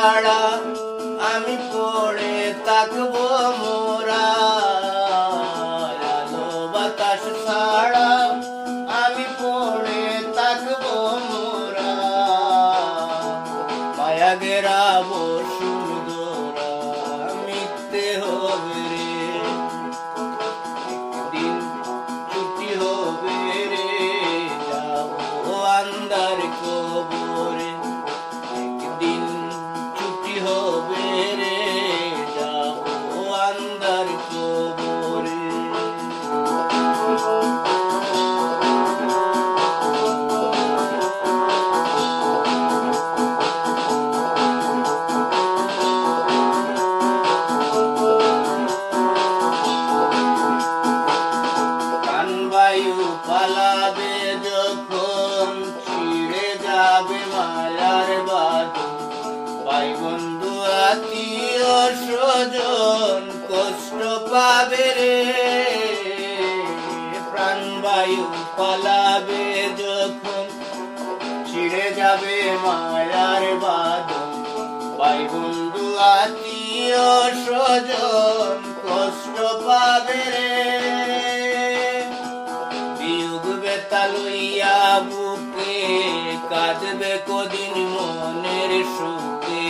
ছাড়া আমি পড়ে থাকবো মোরা, আলো বাতাস ছাড়া আমি পড়ে থাকবো মোরা, মায়া গেরা বসুন্ধরা মিথ্যে হবে রে, একদিন ছুটি হবে রে, যাবো আন্দার কবরে, একদিন ছুটি হবে রে, যাবো আন্দার কবরে। প্রাণবায়ু পালাবে যখন ছিড়ে যাবে মায়ার বাঁধন, ভাই বন্ধু আত্মীয় স্বজন কষ্ট পাবে রে, প্রাণবায়ু পালাবে যখন ছিড়ে যাবে মায়ার বাঁধন, ভাই বন্ধু আত্মীয় স্বজন কষ্ট পাবে রে, বিয়োগ বেতা লইয়া বুকে কাঁদবে কদিন মনের সুখে,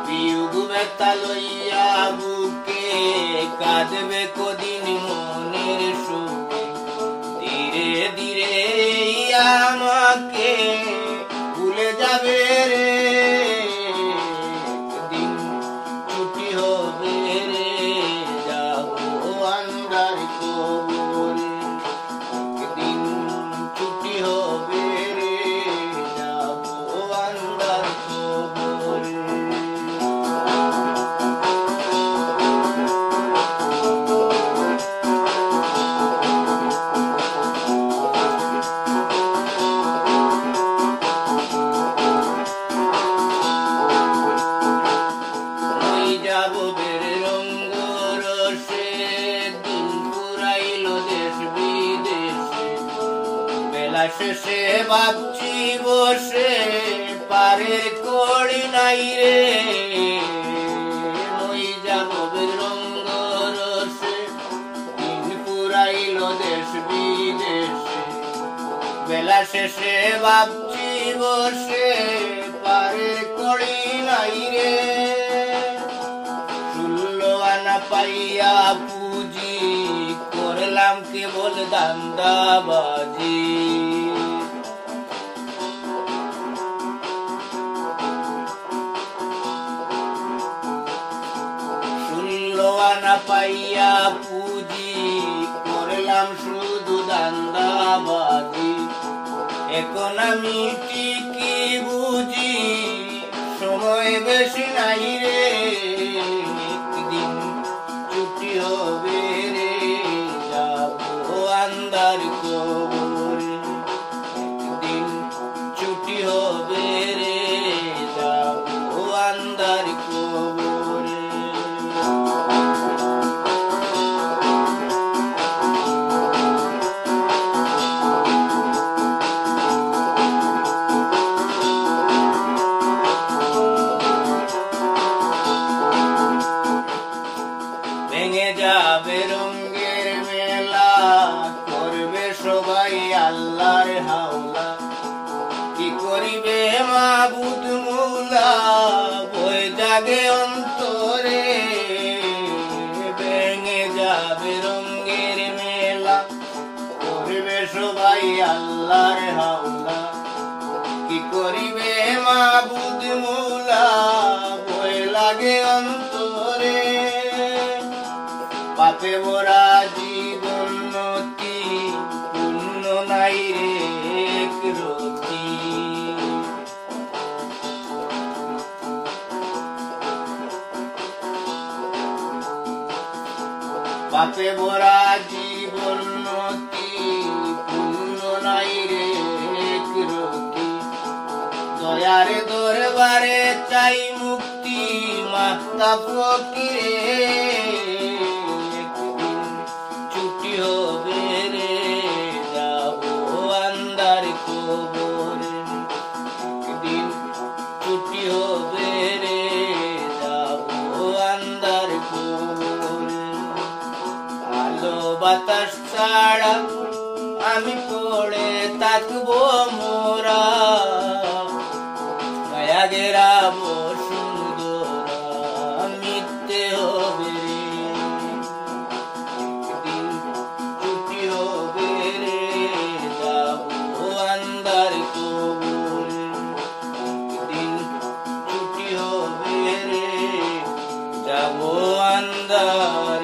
বিয়োগ বেতা লইয়া বুকে কাঁদবে কদিন মনের সুখে, ধীরে ধীরে আমাকে ভুলে যাবে রে, একদিন ছুটি হবে রে, যাবো আন্দার কবরে, একদিন ছুটি হবে রে, যাবো আন্দার কবরে। যাবো বের রঙ্গ রসে, দিন পুরাইলো দেশ বিদেশে, বেলা শেষে ভাবছি বসে পারের কড়ি নাই রে, মই যাবো বের রঙ্গ রসে, দিন পুরাইলো দেশ বিদেশে, বেলা শেষে ভাবছি বসে পারের কড়ি নাই রে, আনা পাইয়া পুঁজি করলাম কেবল দান্দাবাজি, ষোলো আনা পাইয়া পুঁজি করলাম শুধু দান্দাবাজি, এখন আমি ঠিকই বুঝি সময় বেশি নাই রে, একদিন ছুটি হবে রে, যাবো আন্দার কবরে, একদিন ছুটি হবে রে, যাবো আন্দার কবরে। ভেঙে যাবে রঙ্গের মেলা, করবে সবাই আল্লাহর হাওলা, কি করিবে মাবুদ মৌলা, বয়ে জাগে অন্তরে, ভেঙে যাবে রঙ্গের মেলা, করবে সবাই আল্লাহর হাওলা, কি করিবে মাবুদ মৌলা, বয়ে লাগে অন্তরে, পাপে ভরা জীবন নতি পুণ্য নাই রে এক রতি, পাপে ভরা জীবন নতি পুণ্য নাই রে এক রতি, দয়ারে দরবারে চাই মুক্তি মাতা ফকিরে, একদিন ছুটি হবে রে, বাতাস ছাড়া আমি পড়ে থাকবো মোরা গায়া গেরাবো সুন্দর মিথ্যে হবে দিন ছুটি হবে রে যাবো আন্দার কবরে দিন ছুটি হবে রে যাবো আন্দার